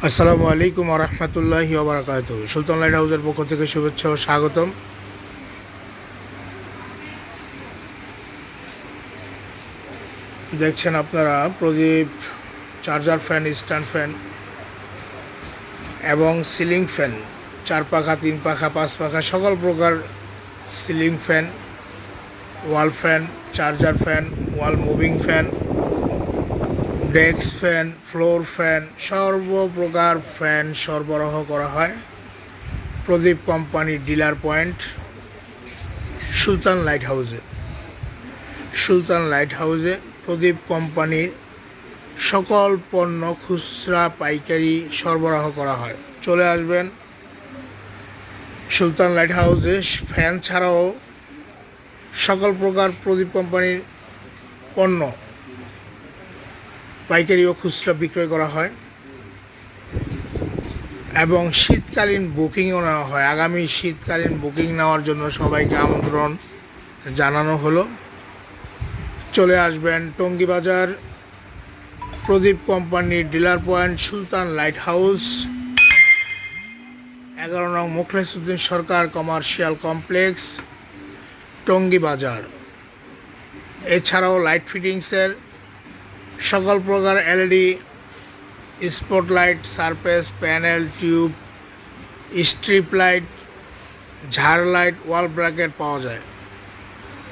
আসসালামু আলাইকুম ওয়া রাহমাতুল্লাহি ওয়া বারাকাতুহু। সুলতান লাইট হাউসের পক্ষ থেকে শুভেচ্ছা ও স্বাগতম। দেখছেন আপনারা Pradip, charger fan, stand fan এবং সিলিং ফ্যান, 4 পাখা, 3 পাখা, 5 পাখা সকল প্রকার ceiling fan, wall fan, charger fan, wall moving fan, desk fan, floor fan, সর্বপ্রকার ফ্যান সরবরাহ করা হয় প্রদীপ কোম্পানির ডিলার পয়েন্ট সুলতান লাইট হাউসে। সুলতান লাইট হাউসে প্রদীপ কোম্পানির সকল পণ্য খুচরা পাইকারি সরবরাহ করা হয়। চলে আসবেন সুলতান লাইট হাউসে। ফ্যান ছাড়াও সকল প্রকার প্রদীপ কোম্পানির পণ্য পাইকারি ও খুচরা বিক্রয় করা হয় এবং শীতকালীন বুকিংও নেওয়া হয়। আগামী শীতকালীন বুকিং নেওয়ার জন্য সবাইকে আমন্ত্রণ জানানো হলো। চলে আসবেন টঙ্গী বাজার প্রদীপ কোম্পানির ডিলার পয়েন্ট সুলতান লাইট হাউস, 11 নং মুখলেসউদ্দিন সরকার কমার্শিয়াল কমপ্লেক্স, টঙ্গী বাজার। এছাড়াও লাইট ফিটিংসের সকল প্রকার LED, spotlight, surface, panel, tube, strip light, ঝাড় লাইট, ওয়াল ব্র্যাকেট পাওয়া যায়।